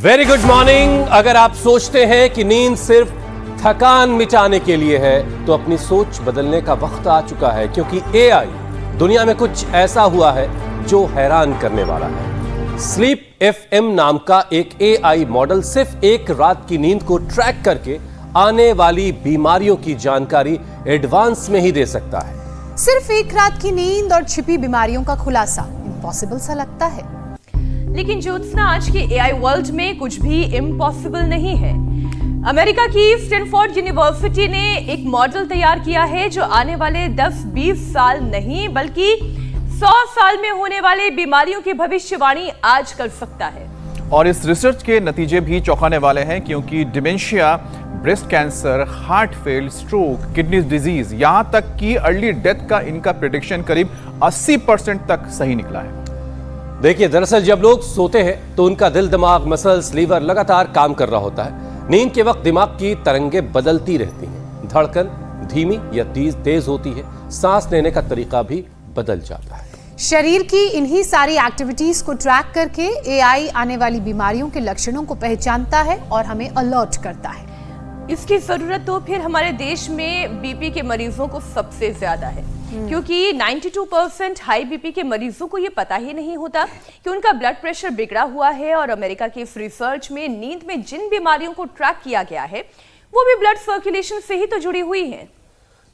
Very good morning. अगर आप सोचते हैं कि नींद सिर्फ थकान मिटाने के लिए है तो अपनी सोच बदलने का वक्त आ चुका है, क्योंकि एआई दुनिया में कुछ ऐसा हुआ है जो हैरान करने वाला है। स्लीप एफएम नाम का एक एआई मॉडल सिर्फ एक रात की नींद को ट्रैक करके आने वाली बीमारियों की जानकारी एडवांस में ही दे सकता है। सिर्फ एक रात की नींद और छिपी बीमारियों का खुलासा इम्पॉसिबल सा लगता है, लेकिन ज्योत्सना आज के एआई वर्ल्ड में कुछ भी इम्पॉसिबल नहीं है। अमेरिका की स्टैनफोर्ड यूनिवर्सिटी ने एक मॉडल तैयार किया है जो आने वाले 10-20 साल नहीं बल्कि 100 साल में होने वाले बीमारियों की भविष्यवाणी आज कर सकता है। और इस रिसर्च के नतीजे भी चौंकाने वाले हैं, क्योंकि dementia, breast cancer, heart fail, stroke, kidney disease, यहां तक कि अर्ली डेथ का इनका प्रेडिक्शन करीब 80% तक सही निकला है। देखिए, दरअसल जब लोग सोते हैं तो उनका दिल, दिमाग, मसल्स, लीवर लगातार काम कर रहा होता है। नींद के वक्त दिमाग की तरंगें बदलती रहती हैं, धड़कन धीमी या तेज होती है, सांस लेने का तरीका भी बदल जाता है। शरीर की इन्हीं सारी एक्टिविटीज को ट्रैक करके एआई आने वाली बीमारियों के लक्षणों को पहचानता है और हमें अलर्ट करता है। इसकी जरूरत तो फिर हमारे देश में बीपी के मरीजों को सबसे ज्यादा है, क्योंकि 92% हाई बीपी के मरीजों को ये पता ही नहीं होता कि उनका ब्लड प्रेशर बिगड़ा हुआ है। और अमेरिका के इस रिसर्च में नींद में जिन बीमारियों को ट्रैक किया गया है वो भी ब्लड सर्कुलेशन से ही तो जुड़ी हुई हैं।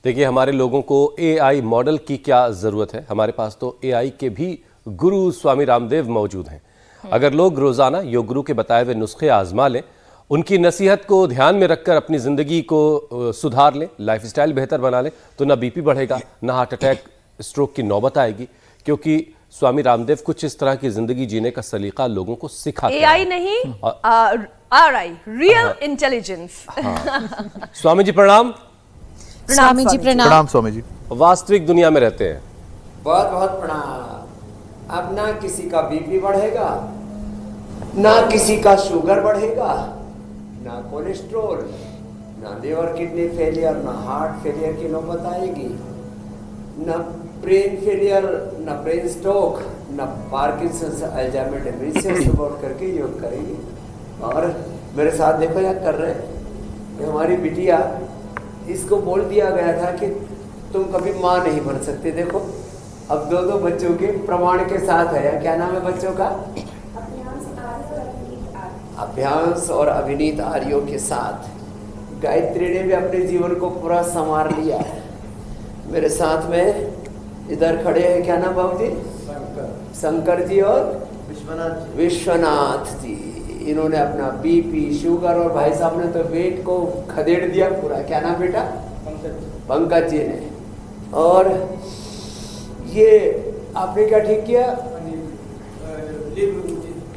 देखिए, हमारे लोगों को एआई मॉडल की क्या जरूरत है, हमारे पास तो एआई के भी गुरु स्वामी रामदेव मौजूद हैं। अगर लोग रोजाना योग गुरु के बताए हुए नुस्खे आजमा लें, उनकी नसीहत को ध्यान में रखकर अपनी जिंदगी को सुधार लें, लाइफस्टाइल बेहतर बना लें, तो ना बीपी बढ़ेगा, ना हार्ट अटैक, स्ट्रोक की नौबत आएगी, क्योंकि स्वामी रामदेव कुछ इस तरह की जिंदगी जीने का सलीका लोगों को सिखाते हैं। एआई नहीं, RI, real intelligence. Swami ji प्रणाम। स्वामी जी प्रणाम। प्रणाम स्वामी जी। वास्तविक दुनिया में रहते हैं। बहुत बहुत प्रणाम। अब ना किसी का बीपी बढ़ेगा, ना किसी का शुगर बढ़ेगा, ना कोलेस्ट्रॉल, ना लिवर किडनी फेलियर, ना हार्ट फेलियर की नौबत आएगी, ना ब्रेन फेलियर, ना ब्रेन स्ट्रोक, ना पार्किंसंस, अल्जाइमर डिमेंशिया सपोर्ट करके योग करेंगे। और मेरे साथ देखो क्या कर रहे हैं, ये हमारी बिटिया, इसको बोल दिया गया था कि तुम कभी माँ नहीं बन सकते। देखो अब 2 बच्चों के प्रमाण के साथ है। क्या नाम है बच्चों का? अभ्यांश और अभिनीत आर्यों के साथ गायत्री ने भी अपने जीवन को पूरा संवार लिया है। मेरे साथ में इधर खड़े हैं, क्या नाम बाबू जी? शंकर जी और विश्वनाथ जी। इन्होंने अपना बीपी, शुगर, और भाई साहब ने तो वेट को खदेड़ दिया पूरा। क्या नाम बेटा? पंकज जी ने। और ये आपने क्या ठीक किया?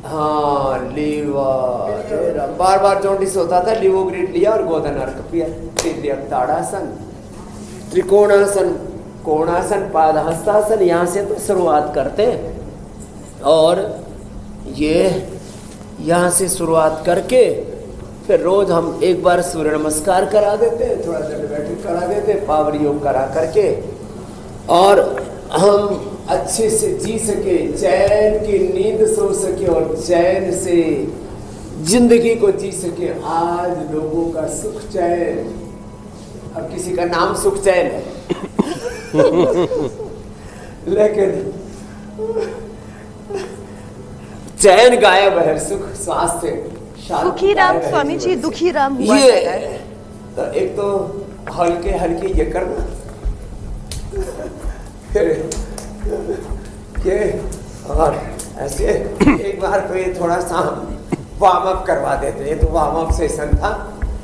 हाँ, लीवर, बार बार जॉन्डिस होता था, लिवोग्रिड लिया और गोधन अर्क पिया। ताड़ासन, त्रिकोणासन, कोणासन, पादहस्तासन, यहाँ से तो शुरुआत करते हैं। और ये यहाँ से शुरुआत करके फिर रोज हम एक बार सूर्य नमस्कार करा देते हैं, थोड़ा दंड बैठक करा देते हैं, पावर योग करा करके, और हम अच्छे से जी सके, चैन की नींद सो सके और चैन से जिंदगी को जी सके। आज लोगों का सुख चैन, अब किसी का नाम सुख चैन है लेकिन चैन गायब है, सुख, स्वास्थ्य, दुखी राम स्वामी जी, दुखी राम हुआ ये तो एक तो हल्के हल्के ये करना, फिर ये, और ऐसे एक बार तो ये थोड़ा सा वार्म अप करवा देते हैं, तो वार्म अप सेशन था,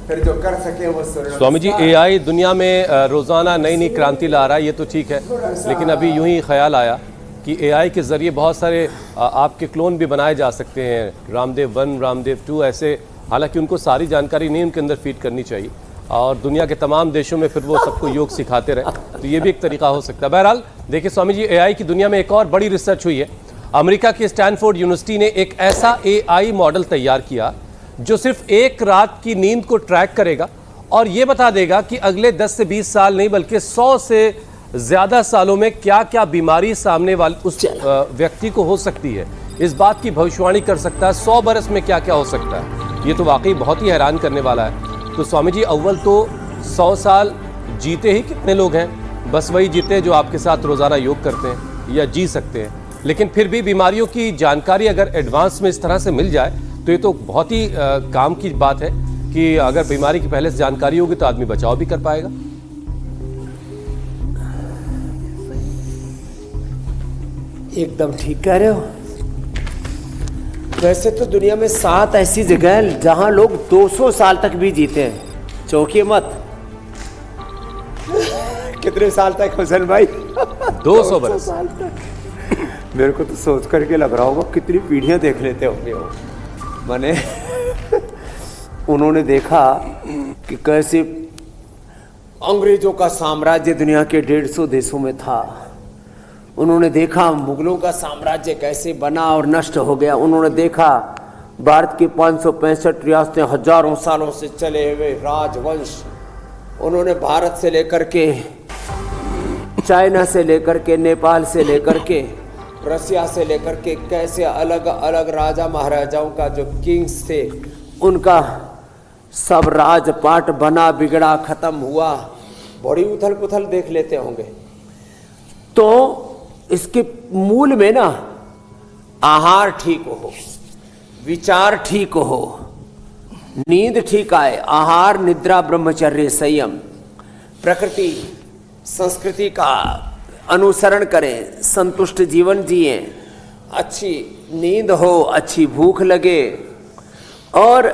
फिर जो कर सके वो। स्वामी जी, एआई दुनिया में रोजाना नई नई क्रांति ला रहा है, ये तो ठीक है, लेकिन अभी यूं ही ख्याल आया कि एआई के जरिए बहुत सारे आपके क्लोन भी बनाए जा सकते हैं, रामदेव 1, रामदेव 2 ऐसे। हालांकि उनको सारी जानकारी नहीं उनके अंदर फीड करनी चाहिए, और दुनिया के तमाम देशों में फिर वो सबको योग सिखाते रहे, तो ये भी एक तरीका हो सकता है। बहरहाल देखिए स्वामी जी, एआई की दुनिया में एक और बड़ी रिसर्च हुई है। अमेरिका की स्टैनफोर्ड यूनिवर्सिटी ने एक ऐसा एआई मॉडल तैयार किया जो सिर्फ एक रात की नींद को ट्रैक करेगा और ये बता देगा कि अगले 10 से 20 साल नहीं बल्कि 100 से ज्यादा सालों में क्या क्या बीमारी सामने वाले उस व्यक्ति को हो सकती है। इस बात की भविष्यवाणी कर सकता है 100 बरस में क्या क्या हो सकता है। ये तो वाकई बहुत ही हैरान करने वाला है। तो स्वामी जी, अव्वल तो 100 साल जीते ही कितने लोग हैं? बस वही जीते हैं जो आपके साथ रोज़ाना योग करते हैं या जी सकते हैं। लेकिन फिर भी बीमारियों की जानकारी अगर एडवांस में इस तरह से मिल जाए तो ये तो बहुत ही काम की बात है कि अगर बीमारी की पहले से जानकारी होगी तो आदमी बचाव भी कर पाएगा। एकदम ठीक कह रहे हो। वैसे तो दुनिया में 7 ऐसी जगह हैं जहां लोग 200 साल तक भी जीते हैं। चौंकिए मत। कितने साल तक हुसैन भाई? 200 बरस। साल तक। मेरे को तो सोच करके लग रहा होगा कितनी पीढ़ियां देख लेते होंगे वो। मैंने उन्होंने देखा कि कैसे अंग्रेजों का साम्राज्य दुनिया के 150 देशों में था। उन्होंने देखा मुगलों का साम्राज्य कैसे बना और नष्ट हो गया। उन्होंने देखा भारत की 565 रियासतें हजारों सालों से चले हुए राजवंश। उन्होंने भारत से लेकर के, चाइना से लेकर के, नेपाल से लेकर के, रसिया से लेकर के कैसे अलग अलग राजा महाराजाओं का जो किंग्स थे उनका सब राजपाट बना, बिगड़ा, खत्म हुआ। बड़ी उथल पुथल देख लेते होंगे। तो इसके मूल में ना आहार ठीक हो, विचार ठीक हो, नींद ठीक आए, आहार, निद्रा, ब्रह्मचर्य, संयम, प्रकृति संस्कृति का अनुसरण करें, संतुष्ट जीवन जिए, अच्छी नींद हो, अच्छी भूख लगे, और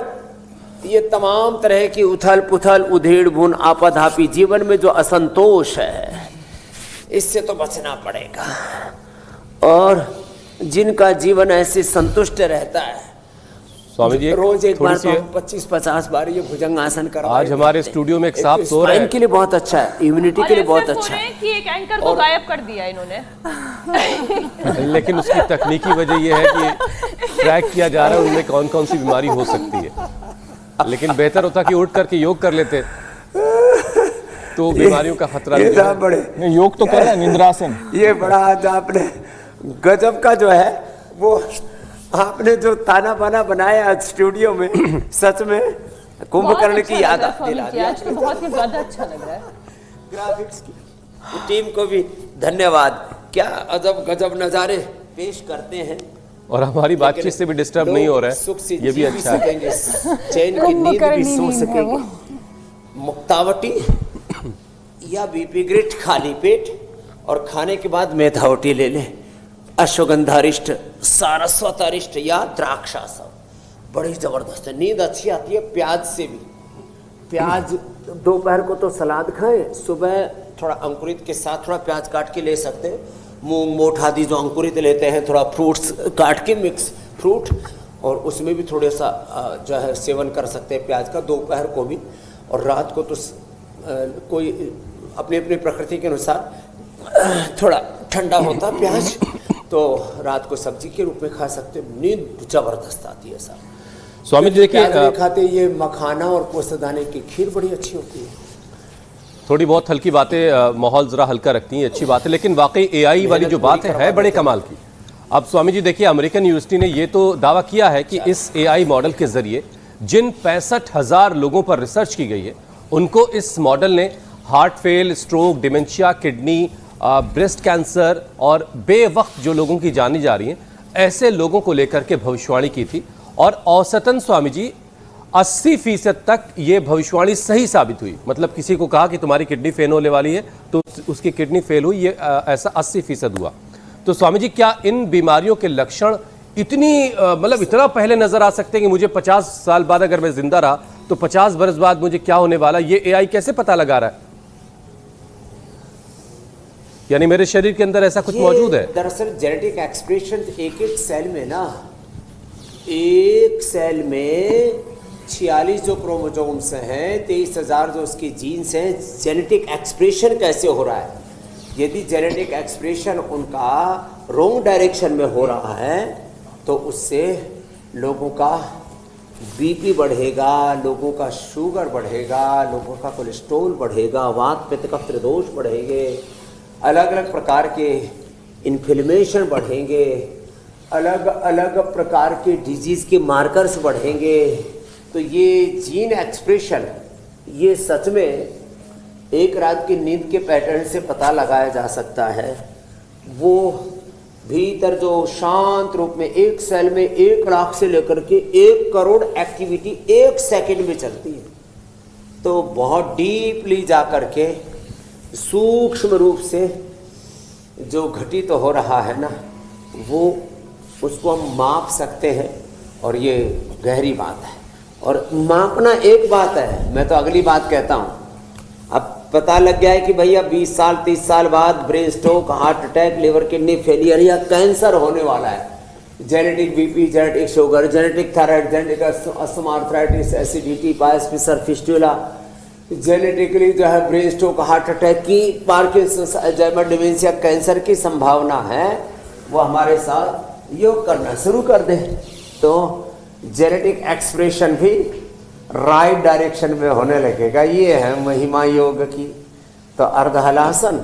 ये तमाम तरह की उथल पुथल, उधेड़ बुन, आपाधापी जीवन में जो असंतोष है इससे तो बचना पड़ेगा। और जिनका जीवन ऐसे संतुष्ट रहता है, स्वामी जी रोज एक बार तो 25-50 बार ये भुजंग आसन करो। आज हमारे स्टूडियो में एक साहब सो रहे हैं। के लिए बहुत अच्छा है, इम्यूनिटी के लिए बहुत अच्छा है। कि एक एंकर को गायब कर दिया इन्होंने। लेकिन उसकी तकनीकी वजह यह है कि ट्रैक किया जा रहा है उनमें कौन कौन सी बीमारी हो सकती है। लेकिन बेहतर होता कि उठ करके योग कर लेते तो बीमारियों का खतरा नहीं था। बड़े योग तो कर रहे हैं, निंद्रासन। ये बड़ा आज आपने गजब का जो है वो आपने जो ताना बाना बनाया आज स्टूडियो में, सच में कुंभकर्ण की याद दिला दिया। आज तो बहुत ही ज्यादा अच्छा लग रहा है। ग्राफिक्स की टीम को भी धन्यवाद। क्या अजब गजब नजारे पेश करते हैं। और हमारी बातचीत से भी डिस्टर्ब नहीं हो रहा है, ये भी अच्छा है। चैन की नींद भी सो सकेंगे। मुक्तावटी या बीपी ग्रिट खाली पेट, और खाने के बाद मेधावटी ले ले, अश्वगंधारिष्ट, सारस्वतारिष्ट या द्राक्षासव, बड़ी जबरदस्त है। नींद अच्छी आती है प्याज से भी। प्याज दोपहर को तो सलाद खाएं, सुबह थोड़ा अंकुरित के साथ थोड़ा प्याज काट के ले सकते हैं। मूंग मोठ आदि जो अंकुरित लेते हैं, थोड़ा फ्रूट्स काट के, मिक्स फ्रूट, और उसमें भी थोड़ा सा जो है सेवन कर सकते हैं प्याज का दोपहर को भी। और रात को तो कोई अपनी अपनी प्रकृति के अनुसार थोड़ा ठंडा होता प्याज, तो रात को सब्जी के रूप में खा सकते हैं। नींद जबरदस्त आती है साहब। स्वामी जी देखिए, खाते ये मखाना और पोस्तदाने की खीर बड़ी अच्छी होती है। थोड़ी बहुत हल्की बातें माहौल जरा हल्का रखती हैं, अच्छी बात है। लेकिन वाकई एआई वाली जो बात है बड़े कमाल की। अब स्वामी जी देखिए, अमेरिकन यूनिवर्सिटी ने ये तो दावा किया है कि इस एआई मॉडल के जरिए जिन 65,000 लोगों पर रिसर्च की गई है उनको इस मॉडल ने heart fail, stroke, dementia, kidney, breast cancer और बेवक्त जो लोगों की जानी जा रही हैं, ऐसे लोगों को लेकर के भविष्यवाणी की थी। और औसतन स्वामी जी 80% तक ये भविष्यवाणी सही साबित हुई। मतलब किसी को कहा कि तुम्हारी किडनी फेल होने वाली है तो उसकी किडनी फेल हुई, ये ऐसा 80% हुआ। तो स्वामी जी, क्या इन बीमारियों के लक्षण इतनी मतलब इतना पहले नजर आ सकते हैं कि मुझे 50 साल बाद अगर मैं जिंदा रहा तो 50 बरस बाद मुझे क्या होने वाला, ये एआई कैसे पता लगा रहा है? यानी मेरे शरीर के अंदर ऐसा कुछ मौजूद है? दरअसल जेनेटिक एक्सप्रेशन एक एक सेल में ना, एक सेल में 46 जो क्रोमोसोम्स हैं, 23,000 जो उसके जीन्स हैं। जेनेटिक एक्सप्रेशन कैसे हो रहा है? यदि जेनेटिक एक्सप्रेशन उनका रॉन्ग डायरेक्शन में हो रहा है तो उससे लोगों का बीपी बढ़ेगा, लोगों का शुगर बढ़ेगा, लोगों का कोलेस्ट्रॉल बढ़ेगा, वात पित्त कफ दोष बढ़ेंगे, अलग अलग प्रकार के इन्फ्लेमेशन बढ़ेंगे, अलग अलग प्रकार के डिजीज के मार्कर्स बढ़ेंगे, तो ये जीन एक्सप्रेशन ये सच में एक रात की नींद के पैटर्न से पता लगाया जा सकता है। वो भीतर जो शांत रूप में एक सेल में 1 लाख से लेकर के 1 करोड़ एक्टिविटी 1 सेकंड में चलती है, तो बहुत डीपली जा करके सूक्ष्म रूप से जो घटित तो हो रहा है ना, वो उसको हम माप सकते हैं। और ये गहरी बात है। और मापना एक बात है, मैं तो अगली बात कहता हूँ। अब पता लग गया है कि भैया 20 साल 30 साल बाद brain stroke, heart attack, liver kidney failure या कैंसर होने वाला है। Genetic BP, genetic sugar, genetic thyroid, genetic asthma, arthritis, acidity, बायोस्पिसर, फिस्टुला, जेनेटिकली जो है ब्रेन स्ट्रोक, हार्ट अटैक की, पार्किंसंस, अल्जाइमर, डिमेंशिया, कैंसर की संभावना है। वो हमारे साथ योग करना शुरू कर दे तो जेनेटिक एक्सप्रेशन भी राइट डायरेक्शन में होने लगेगा। ये है महिमा योग की। तो अर्धहलासन,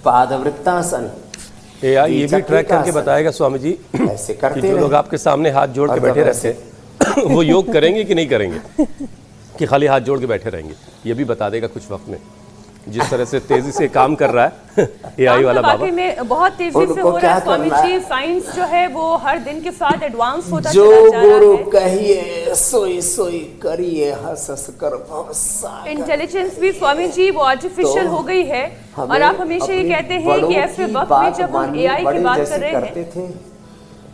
पादवृत्तासन, एआई ये भी ट्रैक करके बताएगा स्वामी जी ऐसे करते कि जो लोग आपके सामने हाथ जोड़ के बैठे रहते हैं वो योग करेंगे कि नहीं करेंगे, कि खाली हाथ जोड़ के बैठे रहेंगे, ये भी बता देगा कुछ वक्त में। जिस तरह से तेजी से काम कर रहा है एआई वाला बाबा, वाकई में बहुत तेजी से हो रहा है स्वामी जी। साइंस जो है वो हर दिन के साथ एडवांस होता जो चला जा गुरु रहा है। कहिए सोई सोई करिए, हंस हंस कर भवसागर। इंटेलिजेंस भी स्वामी जी वो आर्टिफिशियल तो हो गई है। और आप हमेशा ये कहते हैं कि ऐसे वक्त में जब हम एआई की बात कर रहे हैं,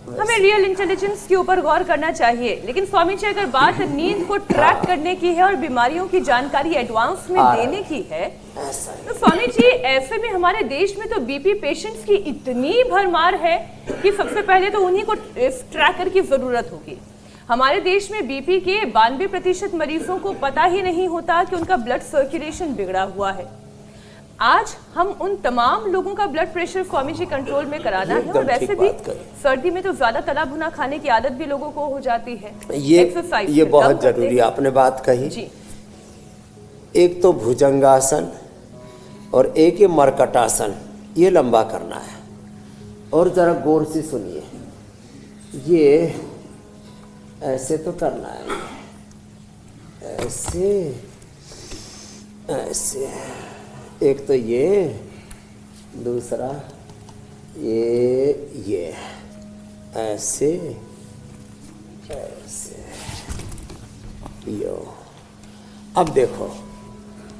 हमें रियल इंटेलिजेंस के ऊपर गौर करना चाहिए। लेकिन स्वामी जी अगर बात नींद को ट्रैक करने की है और बीमारियों की जानकारी एडवांस में देने की है, तो स्वामी जी ऐसे में हमारे देश में तो बीपी पेशेंट्स की इतनी भरमार है कि सबसे पहले तो उन्हीं को ट्रैकर की जरूरत होगी। हमारे देश में बीपी के 92% मरीजों को पता ही नहीं होता कि उनका ब्लड सर्कुलेशन बिगड़ा हुआ है। आज हम उन तमाम लोगों का blood pressure Swami ji control में कराना है। और वैसे भी सर्दी में तो ज्यादा तला भुना खाने की आदत भी लोगों को हो जाती है। ये बहुत जरूरी आपने बात कही जी। एक तो भुजंगासन और एक ये मरकटासन, ये लंबा करना है। और जरा गौर से सुनिए, ये ऐसे तो करना है, ऐसे ऐसे, एक तो ये, दूसरा ये ऐसे ऐसे यो। अब देखो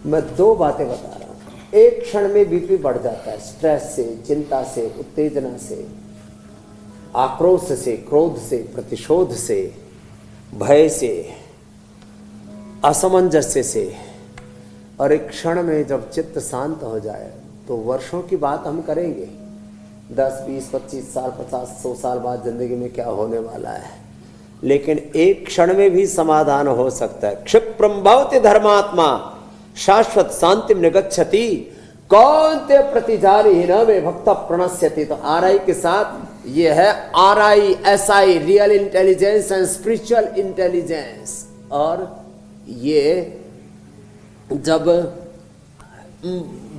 मैं 2 बातें बता रहा हूँ। एक क्षण में बीपी बढ़ जाता है, स्ट्रेस से, चिंता से, उत्तेजना से, आक्रोश से, क्रोध से, प्रतिशोध से, भय से, असमंजस्य से। और एक क्षण में जब चित्त शांत हो जाए तो वर्षों की बात हम करेंगे, 10, 20, 25 साल, 50, 100 साल बाद जिंदगी में क्या होने वाला है, लेकिन एक क्षण में भी समाधान हो सकता है। क्षिप्रम भवति धर्मात्मा शाश्वत शांति निगच्छति कौन्ते प्रतिजारी न मे भक्त प्रणश्यति। तो आरआई के साथ ये है RI SI, real intelligence and spiritual intelligence. और ये जब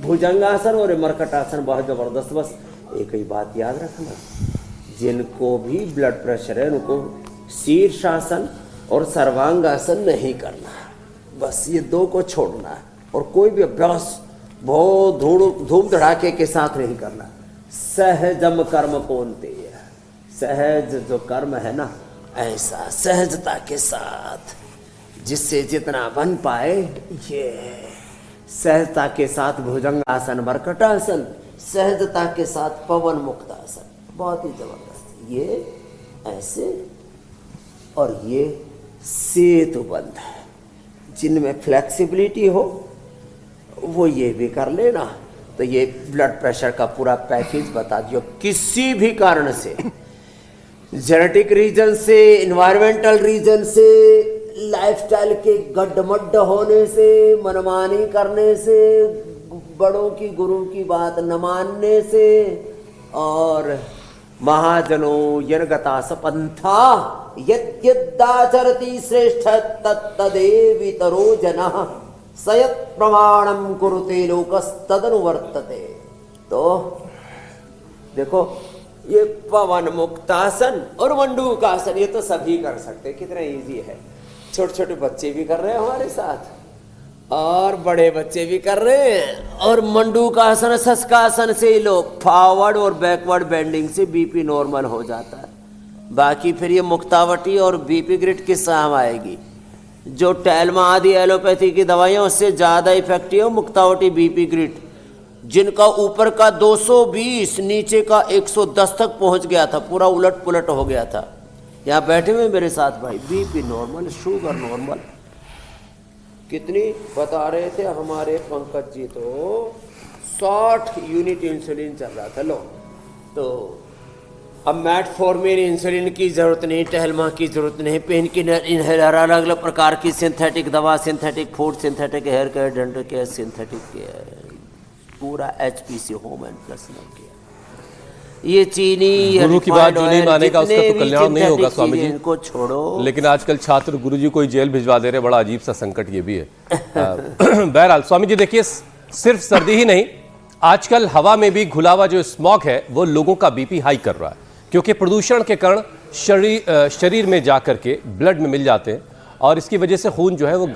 भुजंगासन और मरकटासन बहुत जबरदस्त। बस एक ही बात याद रखना, जिनको भी ब्लड प्रेशर है उनको शीर्षासन और सर्वांगासन नहीं करना, बस ये 2 को छोड़ना है। और कोई भी अभ्यास बहुत धूम धड़ाके के साथ नहीं करना। सहजम कर्म कौन्ते, सहज जो कर्म है ना, ऐसा सहजता के साथ जिससे जितना बन पाए, ये सहजता के साथ भुजंगासन, मरकटासन, सहजता के साथ पवन मुक्तासन, बहुत ही जबरदस्त। ये ऐसे और ये सेतुबंध है। जिनमें फ्लेक्सिबिलिटी हो वो ये भी कर लेना। तो ये ब्लड प्रेशर का पूरा पैकेज बता दियो। किसी भी कारण से, जेनेटिक रीजन से, इन्वायरमेंटल रीजन से, लाइफस्टाइल के गड्ढमड्ढ होने से, मनमानी करने से, बड़ों की गुरु की बात न मानने से, और महाजनों यनगता सपंथा यद्यदाचरति श्रेष्ठ तत्तदेवितरो जनः सयत् प्रमाणम कुरुते लोकस्तदनुवर्तते। तो देखो ये पवन मुक्तासन और मंडूकासन, ये तो सभी कर सकते हैं, कितना इजी है। छोटे छोटे बच्चे भी कर रहे हैं हमारे साथ और बड़े बच्चे भी कर रहे हैं। और मंडूकासन शशकासन से ही लोग फॉरवर्ड और बैकवर्ड बेंडिंग से बीपी नॉर्मल हो जाता है। बाकी फिर ये मुक्तावटी और बीपी ग्रिड किस काम आएगी? जो टैलमा आदि एलोपैथी की दवाइयाँ उससे ज़्यादा इफेक्टिव है मुक्तावटी बीपी ग्रिड, जिनका ऊपर का 220 नीचे का 110 तक पहुंच गया था, पूरा उलट पुलट हो गया था। यहाँ बैठे हुए मेरे साथ भाई, बीपी नॉर्मल, शुगर नॉर्मल। कितनी बता रहे थे हमारे पंकज जी, तो 60 यूनिट इंसुलिन चल रहा था। लो तो अब मेटफॉर्मिन इंसुलिन की जरूरत नहीं, टहलमा की जरूरत नहीं, पेन किलर, इनहेलर, अलग अलग प्रकार की सिंथेटिक दवा, synthetic food, synthetic hair care, dental care, synthetic care, पूरा HPC home and personal care. ये चीनी गुरु की बात जो नहीं मानेगा उसका तो कल्याण नहीं होगा स्वामी जी। इनको छोड़ो। लेकिन आजकल छात्र गुरु जी को जेल भिजवा दे रहे, बड़ा अजीब सा संकट ये भी है। बहरहाल स्वामी जी देखिए, सिर्फ सर्दी ही नहीं, आजकल हवा में भी घुला हुआ जो स्मॉग है वो लोगों का बीपी हाई कर रहा है, क्योंकि प्रदूषण के कण शरीर में जा करके ब्लड में मिल जाते हैं और इसकी वजह से खून जो है वो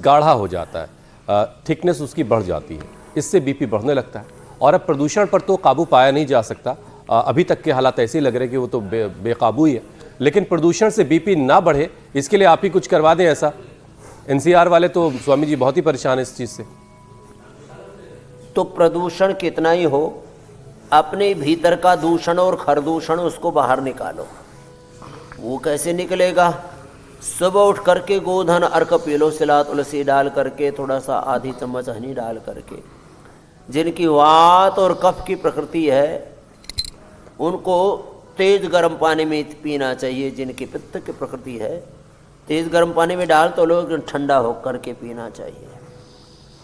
गाढ़ा हो जाता है, थिकनेस उसकी बढ़ जाती है, इससे बीपी बढ़ने लगता है। और अब प्रदूषण पर तो काबू पाया नहीं जा सकता, अभी तक के हालात ऐसे ही लग रहे हैं कि वो तो बेकाबू ही है। लेकिन प्रदूषण से बीपी ना बढ़े इसके लिए आप ही कुछ करवा दें ऐसा। NCR वाले तो स्वामी जी बहुत ही परेशान है इस चीज़ से। तो प्रदूषण कितना ही हो, अपने भीतर का दूषण और खरदूषण उसको बाहर निकालो। वो कैसे निकलेगा? सुबह उठ करके गोधन अर्क पी लो, सिला तुलसी डाल करके, थोड़ा सा आधी चम्मच हनी डाल करके। जिनकी वात और कफ की प्रकृति है उनको तेज गर्म पानी में पीना चाहिए। जिनकी पित्त की प्रकृति है तेज गर्म पानी में डाल तो लोग ठंडा होकर के पीना चाहिए,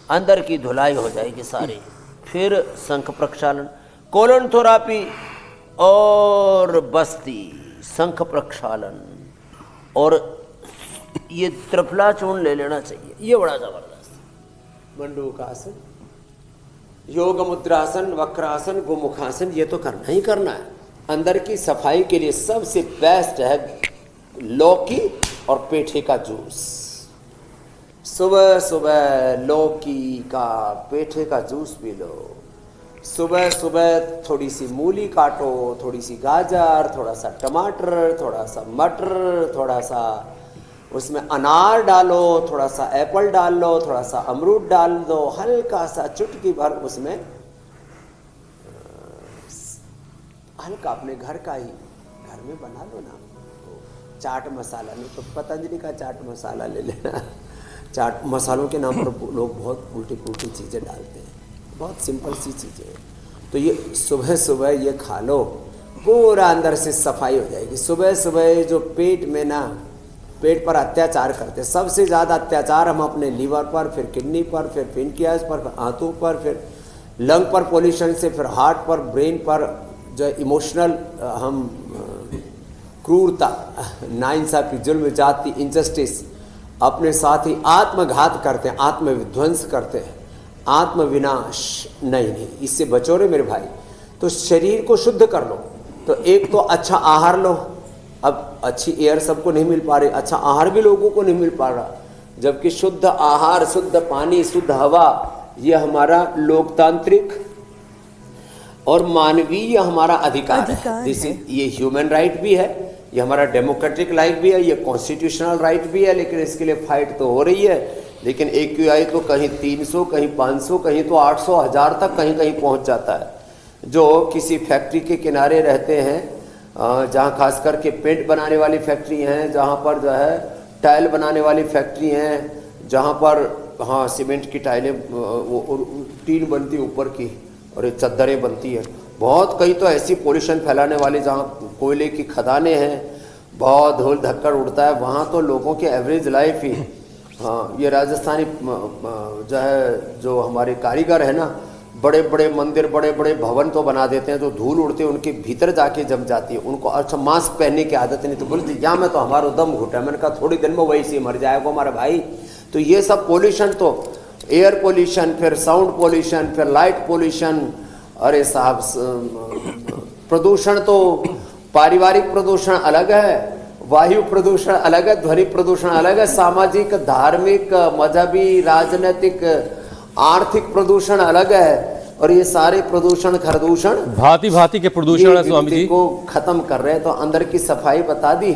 अंदर की धुलाई हो जाएगी सारी। फिर शंख प्रक्षालन, कोलोनथेरेपी और बस्ती, शंख प्रक्षालन और ये त्रिफला चूर्ण ले लेना चाहिए, ये बड़ा जबरदस्त। मंडूकासन, योग मुद्रासन, वक्रासन, गोमुखासन, ये तो करना ही करना है। अंदर की सफाई के लिए सबसे बेस्ट है लौकी और पेठे का जूस। सुबह सुबह लौकी का, पेठे का जूस पी लो। सुबह सुबह थोड़ी सी मूली काटो, थोड़ी सी गाजर, थोड़ा सा टमाटर, थोड़ा सा मटर, थोड़ा सा उसमें अनार डालो, थोड़ा सा एप्पल डाल लो, थोड़ा सा अमरूद डाल दो, हल्का सा चुटकी भर उसमें हल्का अपने घर का ही घर में बना लो ना। चाट मसाला नहीं तो पतंजलि का चाट मसाला ले लेना। चाट मसालों के नाम पर लोग बहुत उल्टी पुल्टी चीज़ें डालते हैं, बहुत सिंपल सी चीज़ें। तो ये सुबह सुबह ये खा लो, पूरा अंदर से सफाई हो जाएगी। सुबह सुबह जो पेट में ना, पेट पर अत्याचार करते, सबसे ज़्यादा अत्याचार हम अपने लीवर पर, फिर किडनी पर, फिर पेनक्रियाज पर, फिर आंतों पर, फिर लंग पर पोल्यूशन से, फिर हार्ट पर, ब्रेन पर, जो इमोशनल हम क्रूरता, नाइंसाफी, जुल्म, जाति, इनजस्टिस, अपने साथ ही आत्मघात करते हैं, आत्मविध्वंस करते हैं, आत्मविनाश। नहीं, इससे बचो रे मेरे भाई। तो शरीर को शुद्ध कर लो। तो एक तो अच्छा आहार लो। अब अच्छी एयर सबको नहीं मिल पा रही, अच्छा आहार भी लोगों को नहीं मिल पा रहा, जबकि शुद्ध आहार, शुद्ध पानी, शुद्ध हवा, ये हमारा लोकतांत्रिक और मानवीय हमारा अधिकार है। ये ह्यूमन राइट भी है, ये हमारा डेमोक्रेटिक राइट भी है, ये कॉन्स्टिट्यूशनल राइट भी है। लेकिन इसके लिए फाइट तो हो रही है। लेकिन AQI तो कहीं 300, कहीं 500, कहीं तो 800, 1000 तक कहीं कहीं पहुंच जाता है। जो किसी फैक्ट्री के किनारे रहते हैं, जहाँ खास करके पेंट बनाने वाली फैक्ट्री हैं, जहाँ पर जो है टाइल बनाने वाली फैक्ट्री हैं, जहाँ पर हाँ सीमेंट की टाइलें, वो टीन बनती है ऊपर की और ये चद्दरें बनती है। बहुत कई तो ऐसी पोल्यूशन फैलाने वाली जहाँ कोयले की खदानें हैं, बहुत धूल धक्कड़ उड़ता है, वहाँ तो लोगों की एवरेज लाइफ ही, हाँ ये राजस्थानी जो है, जो हमारे कारीगर है ना, बड़े बड़े मंदिर, बड़े बड़े भवन तो बना देते हैं, जो धूल उड़ती है उनके भीतर जाके जम जाती है। उनको अच्छा मास्क पहनने की आदत नहीं, तो बोलते या मैं तो हमारा दम घुटा। मैंने कहा थोड़ी दिन में वही से मर जाएगा हमारा भाई। तो ये सब पोल्यूशन, तो एयर पोल्यूशन, फिर साउंड पोल्यूशन, फिर लाइट पोल्यूशन, अरे साहब प्रदूषण तो पारिवारिक प्रदूषण अलग है, वायु प्रदूषण अलग है, ध्वनि प्रदूषण अलग है, सामाजिक, धार्मिक, मजहबी, राजनीतिक, आर्थिक प्रदूषण अलग है। और ये सारे प्रदूषण खरदूषण भांति भांति के प्रदूषण है स्वामी जी को खत्म कर रहे हैं। तो अंदर की सफाई बता दी,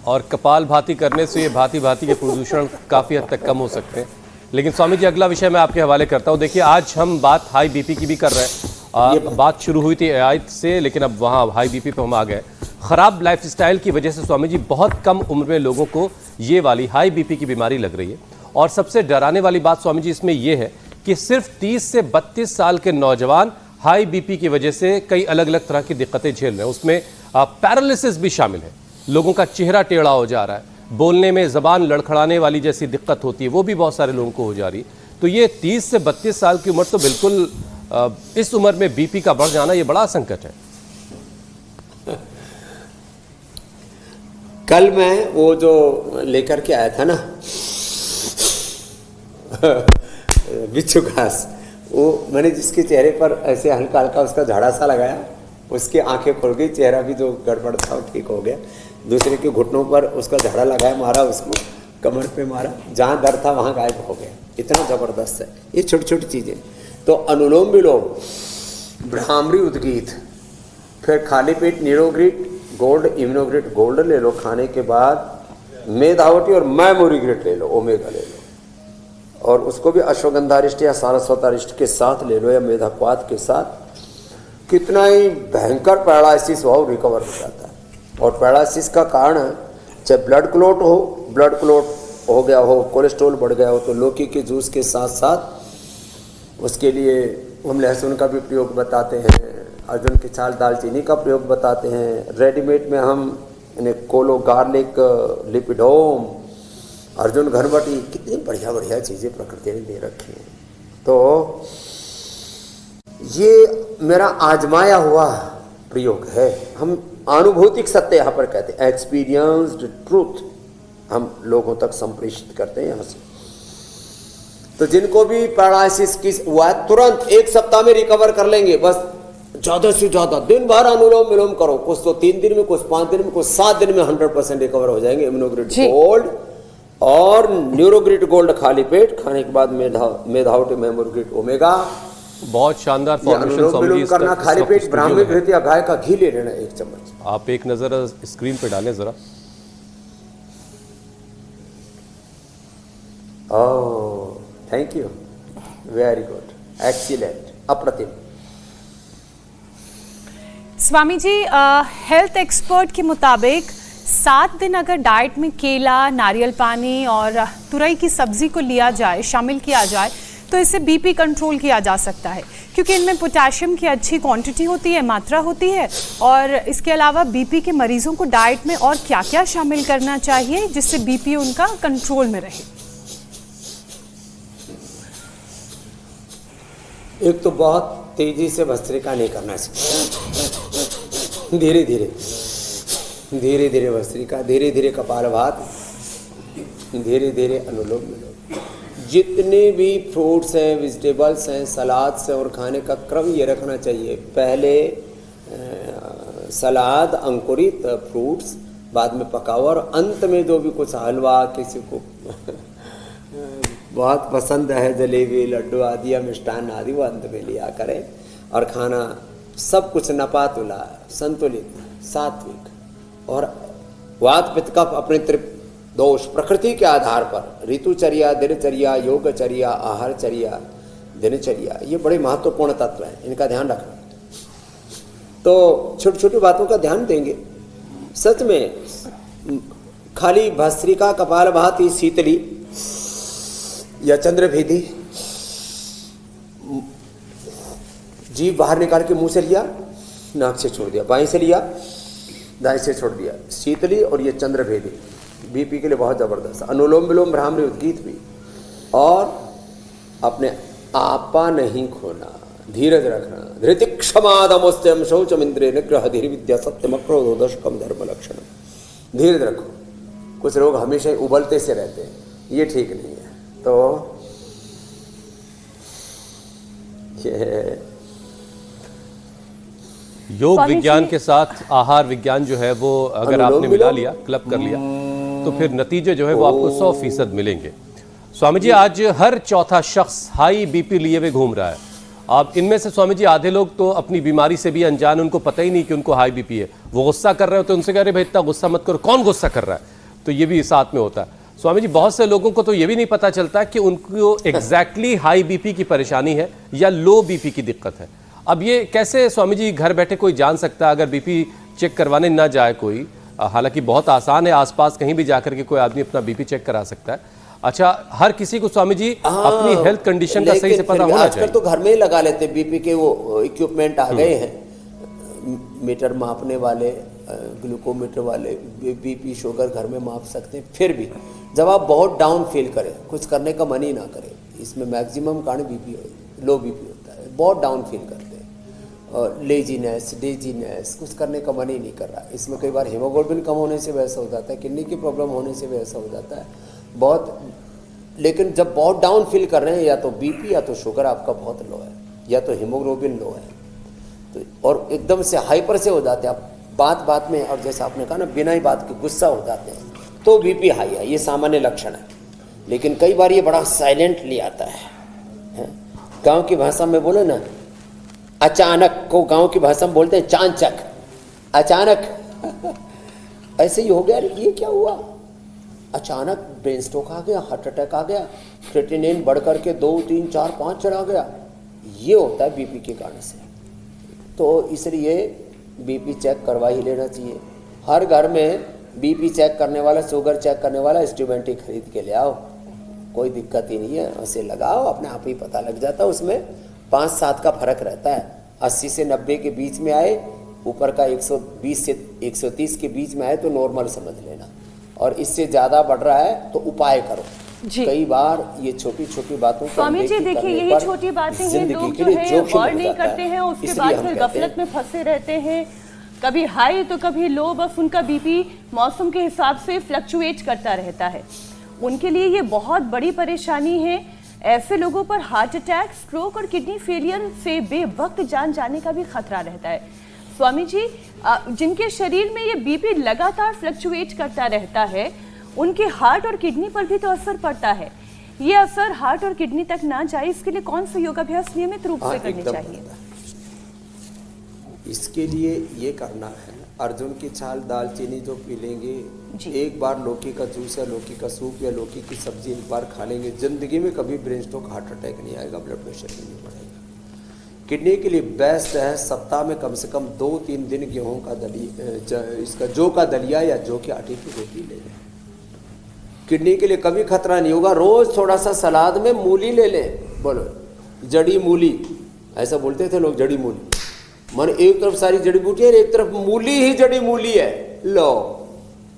और कपाल भांति करने से ये भांति भांति के प्रदूषण काफ़ी हद तक कम हो सकते हैं। लेकिन स्वामी जी अगला विषय मैं आपके हवाले करता हूँ। देखिए आज हम बात हाई बीपी की भी कर रहे हैं। बात शुरू हुई थी एआई से, लेकिन अब वहाँ हाई बीपी पे हम आ गए। ख़राब लाइफस्टाइल की वजह से स्वामी जी बहुत कम उम्र में लोगों को ये वाली हाई बीपी की बीमारी लग रही है। और सबसे डराने वाली बात स्वामी जी इसमें यह है कि सिर्फ 30 से 32 साल के नौजवान हाई बीपी की वजह से कई अलग अलग तरह की दिक्कतें झेल रहे हैं। उसमें पैरालिसिस भी शामिल है, लोगों का चेहरा टेढ़ा हो जा रहा है, बोलने में ज़बान लड़खड़ाने वाली जैसी दिक्कत होती है वो भी बहुत सारे लोगों को हो जा रही है। तो ये 30 से 32 साल की उम्र तो बिल्कुल इस उम्र में बीपी का बढ़ जाना ये बड़ा संकट है। कल मैं वो जो लेकर के आया था ना बिच्छू घास, वो मैंने जिसके चेहरे पर ऐसे हल्का हल्का उसका झाड़ा सा लगाया, उसकी आंखें खुल गई, चेहरा भी जो गड़बड़ था वो ठीक हो गया। दूसरे के घुटनों पर उसका झाड़ा लगाया, मारा उसको, कमर पे मारा, जहाँ दर्द था वहाँ गायब हो गया। इतना ज़बरदस्त है ये छोटी छोटी चीज़ें। तो अनुलोम विलोम, भ्रामरी उद्गीत, फिर खाली पेट नीरोग्रिट गोल्ड, इम्यूनोग्रिट गोल्ड ले लो, खाने के बाद मेधावटी और मैमोरीग्रिट ले लो, ओमेगा ले लो, और उसको भी अश्वगंधारिष्ट या सारस्वतारिष्ट के साथ ले लो या मेधाक्वाथ के साथ। कितना ही भयंकर पैरालिसिस हो रिकवर हो जाता है। और पैरालिसिस का कारण चाहे ब्लड क्लॉट हो, ब्लड क्लॉट हो गया हो, कोलेस्ट्रॉल बढ़ गया हो, तो लौकी के जूस के साथ साथ उसके लिए हम लहसुन का भी प्रयोग बताते हैं, अर्जुन की छाल दालचीनी का प्रयोग बताते हैं। रेडीमेड में हम कोलो गार्लिक, लिपिडोम, अर्जुन घरबटी, कितनी बढ़िया बढ़िया चीज़ें प्रकृति ने दे रखी हैं। तो ये मेरा आजमाया हुआ प्रयोग है। हम आनुभूतिक सत्य यहाँ पर कहते हैं, एक्सपीरियंस्ड ट्रूथ हम लोगों तक संप्रेषित करते हैं यहाँ से। तो जिनको भी पैरालिसिस की हुआ तुरंत 1 सप्ताह में रिकवर कर लेंगे। बस ज़्यादा से ज़्यादा दिन भर अनुलोम विलोम करो, कुछ तो 3 दिन में, कुछ 5 दिन में, कुछ 7 दिन में 100% रिकवर हो जाएंगे। इम्यूनोग्रिड गोल्ड और न्यूरोग्रिड गोल्ड खाली पेट खाने के बाद मेधावटी मेमोग्रिड ओमेगा। बहुत शानदार फॉर्मेशन स्वामी जी। करना खाली पेट, ब्राह्मी घृत या गाय का घी ले लेना 1 चम्मच। आप एक नजर स्क्रीन पे डालें जरा। Oh thank you, very good, excellent, अप्रतिम। स्वामी जी, हेल्थ एक्सपर्ट के मुताबिक 7 दिन अगर डाइट में केला, नारियल पानी और तुरई की सब्जी को लिया जाए, शामिल किया जाए, तो इससे बीपी कंट्रोल किया जा सकता है, क्योंकि इनमें पोटेशियम की अच्छी क्वांटिटी होती है, मात्रा होती है। और इसके अलावा बीपी के मरीजों को डाइट में और क्या क्या शामिल करना चाहिए जिससे बीपी उनका कंट्रोल में रहे? एक तो बहुत तेजी से भस्त्रिका नहीं करना चाहिए, धीरे धीरे धीरे धीरे भस्त्रिका, धीरे धीरे कपालभात, धीरे धीरे अनुलोम विलोम। जितने भी फ्रूट्स हैं, वेजिटेबल्स हैं, सलाद्स हैं, और खाने का क्रम ये रखना चाहिए, पहले सलाद, अंकुरित फ्रूट्स, बाद में पका हुआ, और अंत में जो भी कुछ हलवा, किसी को बहुत पसंद है जलेबी, लड्डू आदि या मिष्टान आदि, वो अंत में लिया करें। और खाना सब कुछ नपातुला, संतुलित, सात्विक, और वात पित्त कफ अपने दोष प्रकृति के आधार पर ऋतुचर्या, दिनचर्या, योगचर्या, आहारचर्या, दिनचर्या, ये बड़े महत्वपूर्ण तत्व हैं, इनका ध्यान रखना। तो छोटी छोटी बातों का ध्यान देंगे। सच में खाली भस्त्रिका, कपालभाति, शीतली या चंद्रभेदी, जीभ बाहर निकाल के मुंह से लिया, नाक से छोड़ दिया, बाएं से लिया, दाएं से छोड़ दिया, शीतली और ये चंद्रभेदी बीपी के लिए बहुत ज़बरदस्त। अनुलोम विलोम, भ्रामरी उद्गीत भी। और अपने आपा नहीं खोना, धीरज रखना। धृति क्षमादमोस्त्यम शौचम इंद्रिय निग्रह धीर विद्या सत्यम क्रोधो दशकम धर्म लक्षण। धीरज रखो। कुछ लोग हमेशा उबलते से रहते हैं, ये ठीक नहीं है। तो ये योग स्वामी विज्ञान जी- के साथ आहार विज्ञान जो है वो अगर अनुलोम आपने मिला विलोम। लिया, क्लब कर लिया, तो फिर नतीजे जो है वो आपको 100% मिलेंगे। स्वामी जी, आज हर चौथा शख्स हाई बीपी लिए हुए घूम रहा है। आप इनमें से स्वामी जी आधे लोग तो अपनी बीमारी से भी अनजान, उनको पता ही नहीं कि उनको हाई बीपी है। वो गुस्सा कर रहे हो तो उनसे कह रहे भाई इतना गुस्सा मत करो, कौन गुस्सा कर रहा है? तो ये भी साथ में होता है। स्वामी जी, बहुत से लोगों को तो ये भी नहीं पता चलता कि उनको एग्जैक्टली हाई बीपी की परेशानी है या लो बीपी की दिक्कत है। अब ये कैसे स्वामी जी घर बैठे कोई जान सकता है अगर बीपी चेक करवाने ना जाए कोई? हालांकि बहुत आसान है, आसपास कहीं भी जाकर के कोई आदमी अपना बीपी चेक करा सकता है। अच्छा, हर किसी को स्वामी जी अपनी हेल्थ कंडीशन का सही से पता होना आजकल चाहिए। तो घर में ही लगा लेते हैं, बीपी के वो इक्विपमेंट आ गए हैं, मीटर मापने वाले, ग्लूकोमीटर वाले, बीपी शुगर घर में माप सकते हैं। फिर भी जब आप बहुत डाउन फील करें, कुछ करने का मन ही ना करे, इसमें मैक्सिमम कारण बीपी लो बीपी होता है, बहुत डाउन फील करते हैं और लेजीनेस, डेजीनेस, कुछ करने का मन ही नहीं कर रहा। इसमें कई बार हीमोग्लोबिन कम होने से वैसा हो जाता है, किडनी की प्रॉब्लम होने से वैसा हो जाता है बहुत। लेकिन जब बहुत डाउन फील कर रहे हैं, या तो बीपी या तो शुगर आपका बहुत लो है, या तो हीमोग्लोबिन लो है, तो और एकदम से हाइपर से हो जाते हैं आप बात बात में, और जैसे आपने कहा ना बिना ही बात के गुस्सा हो जाते हैं, तो बीपी हाई है, ये सामान्य लक्षण है। लेकिन कई बार ये बड़ा साइलेंटली आता है। गांव की भाषा में बोले ना, अचानक को गांव की भाषा में बोलते हैं चांचक, अचानक ऐसे ही हो गया, ये क्या हुआ, अचानक ब्रेन स्ट्रोक आ गया, हार्ट अटैक आ गया, क्रिएटिनिन बढ़ करके 2, 3, 4, 5 चढ़ा गया। ये होता है बीपी के कारण से। तो इसलिए बीपी चेक करवा ही लेना चाहिए। हर घर में बीपी चेक करने वाला, शुगर चेक करने वाला इंस्ट्रूमेंट ही खरीद के ले आओ, कोई दिक्कत ही नहीं है। ऐसे लगाओ, अपने आप ही पता लग जाता है। उसमें 5-7 का फर्क रहता है। 80 से 90 के बीच में आए, ऊपर का 120 से 130 के बीच में आए तो नॉर्मल समझ लेना, और इससे ज़्यादा बढ़ रहा है तो उपाय करो। जी। कई बार ये छोटी छोटी बातों को स्वामी जी अनदेखी देखिए, करने यही पर छोटी बातें हैं, जिंदगी लोग के जो लिए है जोखिम गौर हो नहीं जाता है। करते हैं, उसके इसलिए बाद हम फिर कहते गफलत हैं, में फंसे रहते हैं, कभी हाई तो कभी लो, बस उनका बीपी मौसम के हिसाब से फ्लक्चुएट करता रहता है। उनके लिए ये बहुत बड़ी परेशानी है। ऐसे लोगों पर हार्ट अटैक, स्ट्रोक और किडनी फेलियर से बेवक्त जान जाने का भी खतरा रहता है। स्वामी जी, जिनके शरीर में ये बीपी लगातार फ्लक्चुएट करता रहता है, उनके हार्ट और किडनी पर भी तो असर पड़ता है। ये असर हार्ट और किडनी तक ना जाए, इसके लिए कौन सा योगाभ्यास नियमित रूप से करने एकदम चाहिए? पड़ता है। इसके लिए ये करना है, अर्जुन की छाल दालचीनी जो पी लेंगे, जी। एक बार लौकी का जूस या लौकी का सूप या लौकी की सब्जी एक बार खा लेंगे, जिंदगी में कभी ब्रेन स्ट्रोक, हार्ट अटैक नहीं आएगा, ब्लड प्रेशर भी नहीं बढ़ेगा। किडनी के लिए बेस्ट है सप्ताह में कम से कम 2-3 दिन गेहूं का दलिया, इसका जौ का दलिया या जौ की आटे की रोटी ले लें। किडनी के लिए कभी खतरा नहीं होगा। रोज थोड़ा सा सलाद में मूली ले लें। बोलो जड़ी मूली, ऐसा बोलते थे लोग, जड़ी मूली, मन एक तरफ सारी जड़ी बूटी है, एक तरफ मूली ही जड़ी मूली है। लो,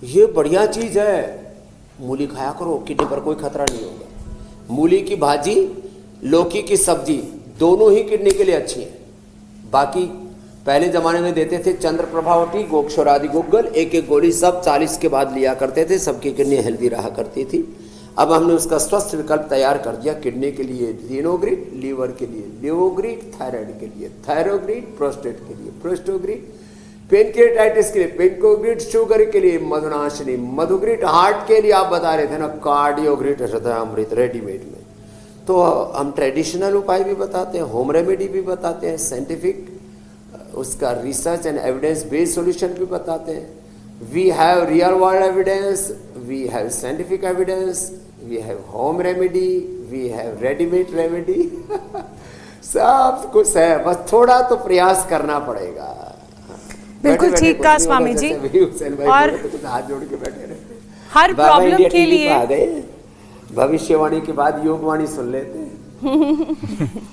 ये बढ़िया चीज है, मूली खाया करो, किडनी पर कोई खतरा नहीं होगा। मूली की भाजी, लौकी की सब्जी, दोनों ही किडनी के लिए अच्छी है। बाकी पहले जमाने में देते थे चंद्र प्रभावती, गोक्षरादि गुग्गल, एक एक गोली सब 40 के बाद लिया करते थे, सबकी किडनी हेल्दी रहा करती थी। अब हमने उसका स्वस्थ विकल्प तैयार कर दिया। किडनी के लिए लिनोग्रिड, लीवर के लिए लिवोग्रिड, थायराइड के लिए थायरोग्रिड, प्रोस्टेट के लिए प्रोस्टोग्रिड, पेनक्रियाटाइटिस के लिए पेनकोग्रिड, शुगर के लिए मधुनाशिनी मधुग्रिड, हार्ट के लिए आप बता रहे थे ना कार्डियोग्रिड, हृदयामृत रेडीमेड में। तो हम ट्रेडिशनल उपाय भी बताते हैं, होम रेमेडी भी बताते हैं, साइंटिफिक उसका research and evidence based solution भी बताते हैं। We have real world evidence, we have scientific evidence, we have home remedy, we have readymade remedy सब कुछ है, बस थोड़ा तो प्रयास करना पड़ेगा। बिल्कुल बैठे-बैठे ठीक कुछ कहा नहीं स्वामी होगा, जी। जैसे अभी हुसैन भाई और बोले तो हाथ जोड़ के बैठे रहते हैं। हर बाबा प्रॉब्लम इंडिया के टीवी पे लिए आ गए, भविष्यवाणी के बाद योगवाणी सुन लेते हैं।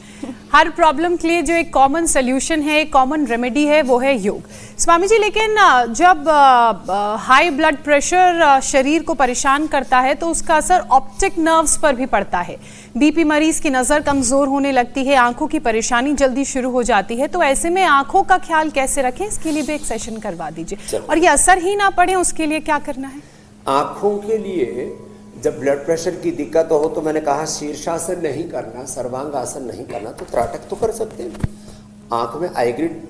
हर प्रॉब्लम के लिए जो एक कॉमन सोल्यूशन है, एक कॉमन रेमेडी है, वो है योग। स्वामी जी, लेकिन जब हाई ब्लड प्रेशर शरीर को परेशान करता है तो उसका असर ऑप्टिक नर्व्स पर भी पड़ता है। बीपी मरीज की नज़र कमज़ोर होने लगती है, आंखों की परेशानी जल्दी शुरू हो जाती है। तो ऐसे में आंखों का ख्याल कैसे रखें, इसके लिए भी एक सेशन करवा दीजिए। और ये असर ही ना पड़े, उसके लिए क्या करना है? आँखों के लिए जब ब्लड प्रेशर की दिक्कत हो तो मैंने कहा शीर्षासन नहीं करना, सर्वांग आसन नहीं करना, तो त्राटक तो कर सकते हैं। आँख में आईग्रिड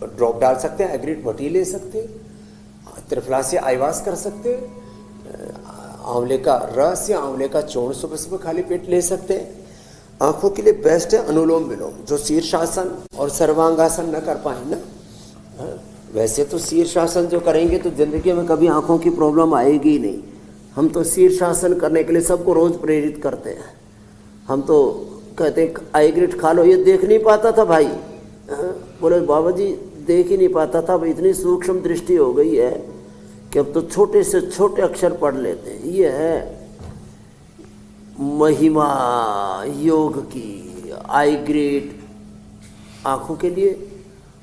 ड्रॉप डाल सकते हैं, एग्रीट भटी ले सकते हैं, त्रिफला से आईवास कर सकते हैं, आंवले का रस या आंवले का चूर्ण सुबह सुबह खाली पेट ले सकते हैं। आंखों के लिए बेस्ट है अनुलोम विलोम, जो शीर्षासन और सर्वांगासन न कर पाए ना, वैसे तो शीर्षासन जो करेंगे तो जिंदगी में कभी आंखों की प्रॉब्लम आएगी ही नहीं। हम तो शीर्षासन करने के लिए सबको रोज प्रेरित करते हैं। हम तो कहते हैं आईग्रिट खा लो, ये देख नहीं पाता था भाई, बोले बाबा जी देख ही नहीं पाता था, अब इतनी सूक्ष्म दृष्टि हो गई है कि अब तो छोटे से छोटे अक्षर पढ़ लेते हैं। ये है महिमा योग की, आईग्रिट आंखों के लिए।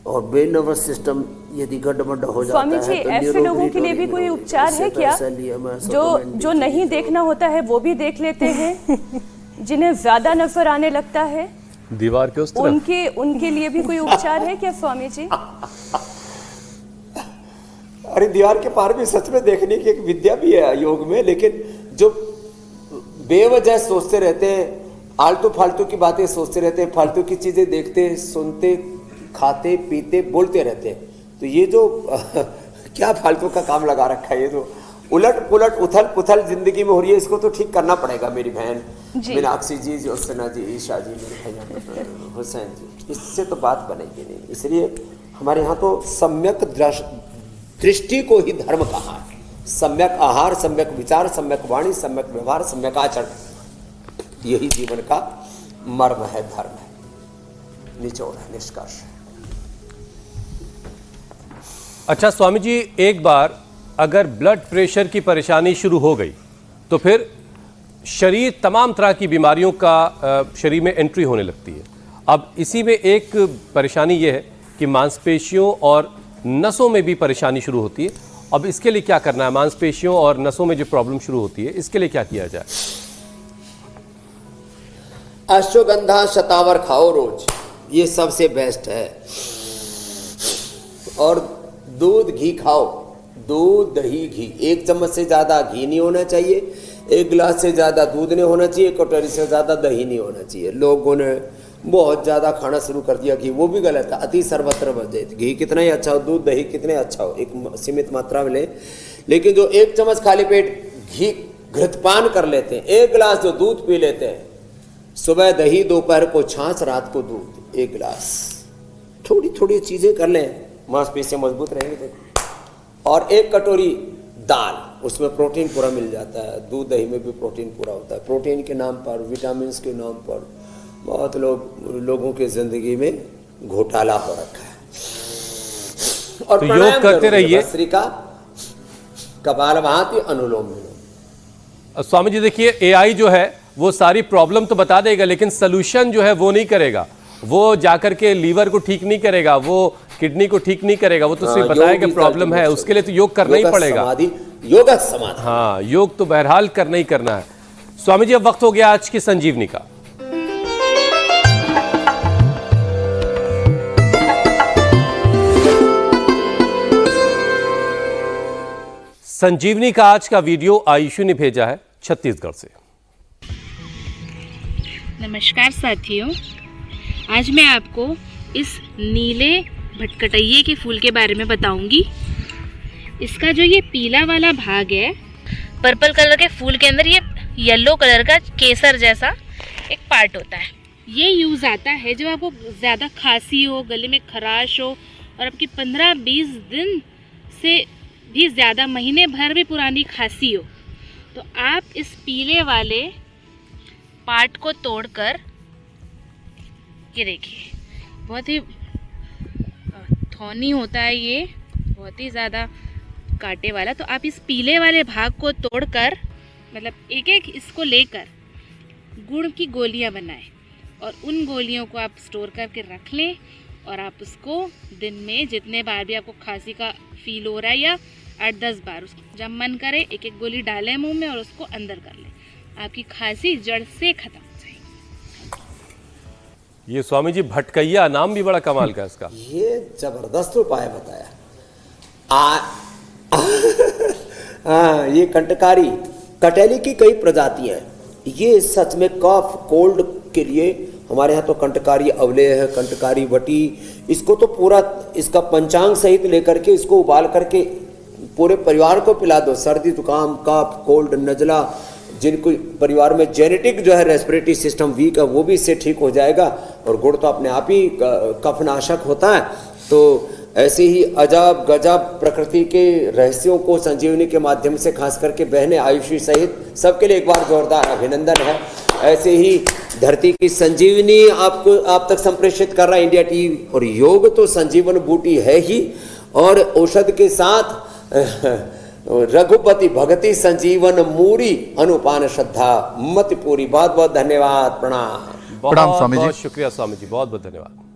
और ब्रेन नर्वस सिस्टम यदि गड़बड़ हो जाता स्वामी जी, है तो ऐसे लोगों के लिए भी कोई उपचार है क्या, जो नहीं देखना होता है वो भी देख लेते हैं, जिन्हें ज्यादा नजर आने लगता है दीवार के उस तरफ, उनके लिए भी कोई उपचार है क्या स्वामी जी? अरे दीवार के पार भी सच में देखने की एक विद्या भी है योग में, लेकिन जो बेवजह सोचते रहते हैं, आलतू फालतू की बातें सोचते रहते हैं, फालतू की चीजें देखते सुनते खाते पीते बोलते रहते हैं, तो ये जो क्या फालतू का काम लगा रखा है, ये जो उलट पुलट उथल पुथल जिंदगी में हो रही है, इसको तो ठीक करना पड़ेगा। मेरी बहन मीनाक्षी जी, ज्योत्सना जी, ईशा जी, मेरे भैया हुसैन जी, इससे तो बात बनेगी नहीं। इसलिए हमारे यहाँ तो सम्यक दृष्टि को ही धर्म कहा है। सम्यक आहार, सम्यक विचार, सम्यक वाणी, सम्यक व्यवहार, सम्यक आचरण, यही जीवन का मर्म है, धर्म है, निचोड़ है, निष्कर्ष है। अच्छा स्वामी जी, एक बार अगर ब्लड प्रेशर की परेशानी शुरू हो गई तो फिर शरीर तमाम तरह की बीमारियों का शरीर में एंट्री होने लगती है। अब इसी में एक परेशानी ये है कि मांसपेशियों और नसों में भी परेशानी शुरू होती है। अब इसके लिए क्या करना है? मांसपेशियों और नसों में जो प्रॉब्लम शुरू होती है, इसके लिए क्या किया जाए? अश्वगंधा शतावर खाओ रोज, ये सबसे बेस्ट है। और दूध घी खाओ, दूध दही घी, 1 चम्मच से ज्यादा घी नहीं होना चाहिए, 1 गिलास से ज्यादा दूध नहीं होना चाहिए, कटोरी से ज्यादा दही नहीं होना चाहिए। लोगों ने बहुत ज्यादा खाना शुरू कर दिया घी, वो भी गलत है। अति सर्वत्र वर्जित। घी कितना ही अच्छा हो, दूध दही कितने अच्छा हो, एक सीमित मात्रा में ले, लेकिन जो 1 चम्मच खाली पेट घी घृतपान कर लेते हैं, 1 गिलास जो दूध पी लेते हैं, सुबह दही, दोपहर को छाछ, रात को दूध 1 गिलास, थोड़ी थोड़ी चीजें कर लें, मांसपेशियां मजबूत रहेंगे। और 1 कटोरी दाल, उसमें प्रोटीन पूरा मिल जाता है। दूध दही में भी प्रोटीन पूरा होता है। प्रोटीन के नाम पर, विटामिन के नाम पर बहुत लोगों के जिंदगी में घोटाला हो रखा है। और तो योग करते रहिए। भस्त्रिका, कपालभाति, अनुलोम विलोम। स्वामी जी देखिए, एआई जो है वो सारी प्रॉब्लम तो बता देगा, लेकिन सोल्यूशन जो है वो नहीं करेगा। वो जाकर के लीवर को ठीक नहीं करेगा, वो किडनी को ठीक नहीं करेगा, वो तो सिर्फ बताएगा प्रॉब्लम है। उसके लिए तो योग करना ही पड़ेगा। योग समाधि, हाँ, योग तो बहरहाल करना ही करना है। स्वामी जी, अब वक्त हो गया आज की संजीवनी का। संजीवनी का आज का वीडियो आयुषी ने भेजा है छत्तीसगढ़ से। नमस्कार साथियों, आज मैं आपको इस नीले भटकटैये के फूल के बारे में बताऊंगी। इसका जो ये पीला वाला भाग है, पर्पल कलर के फूल के अंदर ये येलो कलर का केसर जैसा एक पार्ट होता है। ये यूज़ आता है जब आपको ज़्यादा खांसी हो, गले में खराश हो और आपकी 15-20 दिन से भी ज़्यादा, महीने भर भी पुरानी खांसी हो, तो आप इस पीले वाले पार्ट को तोड़कर, ये देखिए बहुत ही थौनी होता है ये, बहुत ही ज़्यादा कांटे वाला, तो आप इस पीले वाले भाग को तोड़कर, मतलब एक एक इसको लेकर गुड़ की गोलियां बनाएं और उन गोलियों को आप स्टोर करके रख लें और आप उसको दिन में जितने बार भी आपको खांसी का फील हो रहा है या 8-10 बार, उसको जब मन करे एक एक गोली डालें मुंह में और उसको अंदर कर लें, आपकी खांसी जड़ से खत्म हो जाएगी। ये स्वामी जी भटकैया नाम भी बड़ा कमाल का इसका। ये जबरदस्त उपाय बताया। ये कंटकारी कटेली की कई प्रजातियां हैं। ये सच में कफ कोल्ड के लिए हमारे यहाँ तो कंटकारी अवलेह है, कंटकारी वटी, इसको तो पूरा इसका पंचांग सहित लेकर के इसको उबाल करके पूरे परिवार को पिला दो। सर्दी जुकाम कफ कोल्ड नजला, जिनको परिवार में जेनेटिक जो है रेस्पिरेटरी सिस्टम वीक है वो भी इससे ठीक हो जाएगा। और गुड़ तो अपने आप ही कफनाशक होता है। तो ऐसे ही अजब गजब प्रकृति के रहस्यों को संजीवनी के माध्यम से खास करके बहने आयुषी सहित सबके लिए एक बार जोरदार अभिनंदन है। ऐसे ही धरती की संजीवनी आपको आप तक संप्रेषित कर रहा है इंडिया टीवी। और योग तो संजीवन बूटी है ही, और औषध के साथ रघुपति भगति संजीवन मूरी अनुपान श्रद्धा मत पूरी। बहुत बहुत धन्यवाद, प्रणाम। प्रणाम स्वामी जी। बहुत शुक्रिया स्वामी जी, बहुत बहुत धन्यवाद।